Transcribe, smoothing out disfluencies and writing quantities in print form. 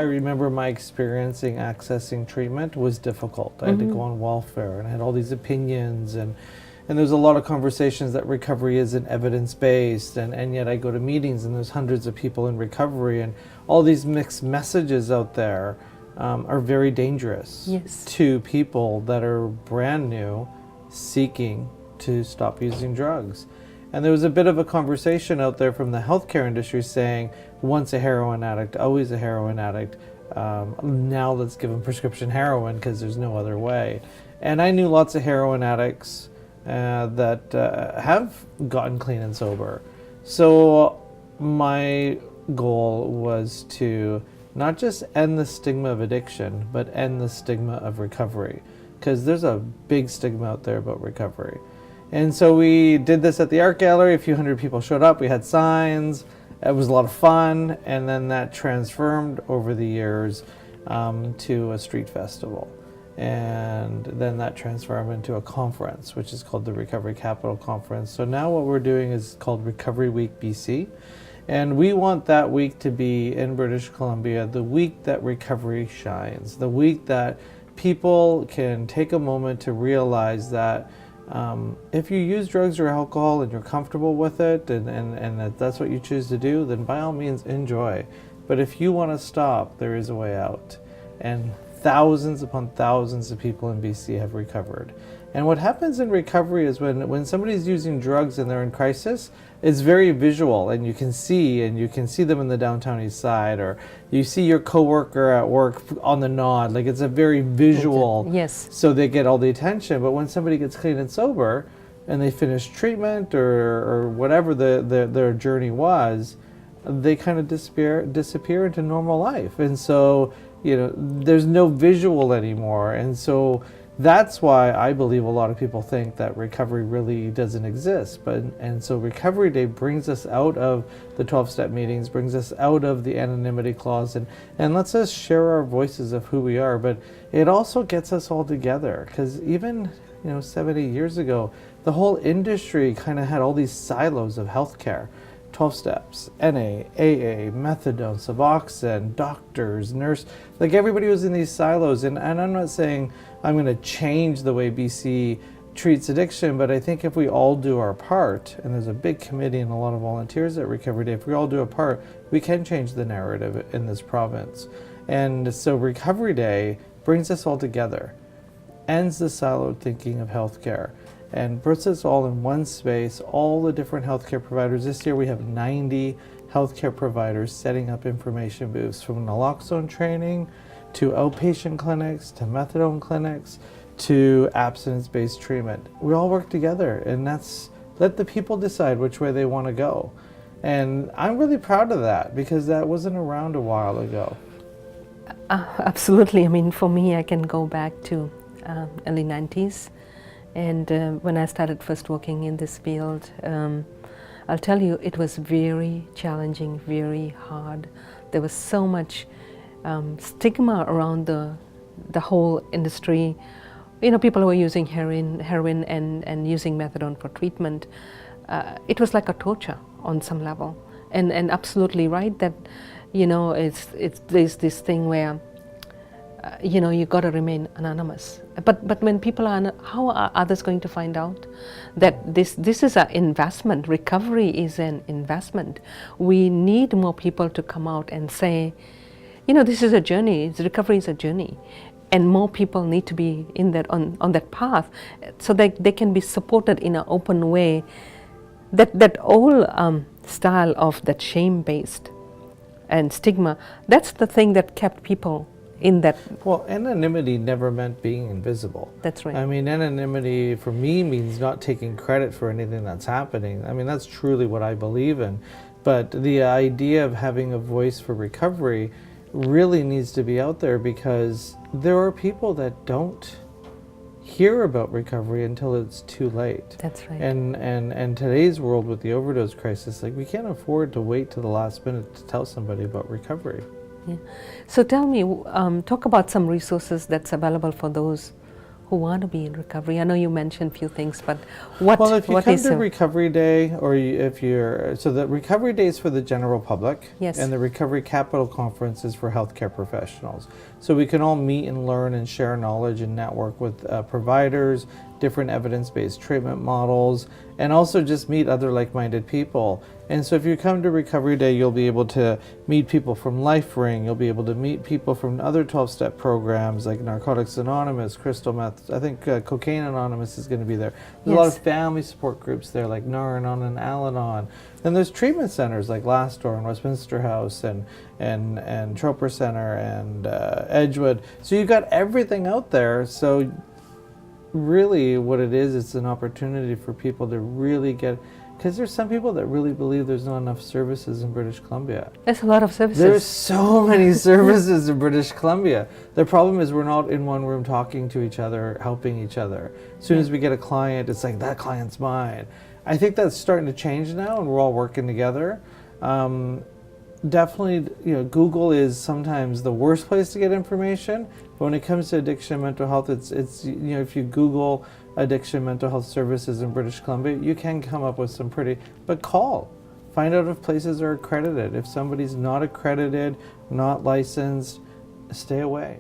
remember my experiencing accessing treatment was difficult. I had to go on welfare, and I had all these opinions, and there's a lot of conversations that recovery isn't evidence-based, and yet I go to meetings and there's hundreds of people in recovery, and all these mixed messages out there are very dangerous to people that are brand new seeking to stop using drugs. And there was a bit of a conversation out there from the healthcare industry saying, once a heroin addict, always a heroin addict. Now let's give them prescription heroin because there's no other way. And I knew lots of heroin addicts that have gotten clean and sober. So my goal was to not just end the stigma of addiction, but end the stigma of recovery, because there's a big stigma out there about recovery. And so we did this at the art gallery. A few hundred people showed up. We had signs. It was a lot of fun. And then that transformed over the years to a street festival. And then that transformed into a conference, which is called the Recovery Capital Conference. So now what we're doing is called Recovery Week BC. And we want that week to be in British Columbia, the week that recovery shines, the week that people can take a moment to realize that if you use drugs or alcohol and you're comfortable with it, and that's what you choose to do, then by all means enjoy. But if you want to stop, there is a way out. And thousands upon thousands of people in BC have recovered. And what happens in recovery is when somebody's using drugs and they're in crisis, it's very visual, and you can see them in the downtown east side, or you see your coworker at work on the nod. Like, it's a very visual, so they get all the attention. But when somebody gets clean and sober and they finish treatment or whatever their journey was, they kind of disappear into normal life. And so, there's no visual anymore. And so that's why I believe a lot of people think that recovery really doesn't exist. And so Recovery Day brings us out of the 12-step meetings, brings us out of the anonymity clause, and lets us share our voices of who we are. But it also gets us all together, because even 7-8 years ago, the whole industry kind of had all these silos of healthcare. 12 steps, NA, AA, methadone, Suboxone, doctors, nurse, like everybody was in these silos. And I'm not saying I'm going to change the way BC treats addiction, but I think if we all do our part, and there's a big committee and a lot of volunteers at Recovery Day, if we all do our part, we can change the narrative in this province. And so Recovery Day brings us all together, ends the siloed thinking of healthcare, and puts us all in one space, all the different healthcare providers. This year we have 90 healthcare providers setting up information booths, from naloxone training to outpatient clinics to methadone clinics to abstinence-based treatment. We all work together, and let the people decide which way they want to go. And I'm really proud of that, because that wasn't around a while ago. Absolutely. I mean, for me, I can go back to early 90s. And when I started first working in this field, I'll tell you, it was very challenging, very hard. There was so much stigma around the whole industry. People were using heroin and using methadone for treatment. It was like a torture on some level. And absolutely right that, there's this thing where you got to remain anonymous. But when people are, how are others going to find out that this is an investment? Recovery is an investment. We need more people to come out and say, this is a journey. Recovery is a journey, and more people need to be in that on that path, so that they can be supported in an open way. That whole style of that shame-based and stigma, that's the thing that kept people in that. Well, anonymity never meant being invisible. That's right. I mean, anonymity for me means not taking credit for anything that's happening. I mean, that's truly what I believe in. But the idea of having a voice for recovery really needs to be out there, because there are people that don't hear about recovery until it's too late. That's right. And today's world with the overdose crisis, like, we can't afford to wait to the last minute to tell somebody about recovery. Yeah. So tell me, talk about some resources that's available for those who want to be in recovery? I know you mentioned a few things, but what Well, if you what come is to a- Recovery Day, or if you're, so the Recovery Day is for the general public, Yes. and the Recovery Capital Conference is for healthcare professionals. So we can all meet and learn and share knowledge and network with providers, different evidence-based treatment models, and also just meet other like-minded people. And so if you come to Recovery Day, you'll be able to meet people from LifeRing, you'll be able to meet people from other 12-step programs like Narcotics Anonymous, Crystal Meth, I think Cocaine Anonymous is going to be there. There's a lot Yes. of family support groups there like Nar-Anon and Al-Anon. Then there's treatment centers like Last Door and Westminster House and Troper Center and Edgewood. So you've got everything out there. So really what it is, it's an opportunity for people to really get, because there's some people that really believe there's not enough services in British Columbia. There's a lot of services. There's so many services in British Columbia. The problem is we're not in one room talking to each other, helping each other. As soon as we get a client, it's like, that client's mine. I think that's starting to change now, and we're all working together. Definitely, Google is sometimes the worst place to get information. But when it comes to addiction and mental health, it's if you Google addiction mental health services in British Columbia, you can come up with some pretty. But call, find out if places are accredited. If somebody's not accredited, not licensed, stay away.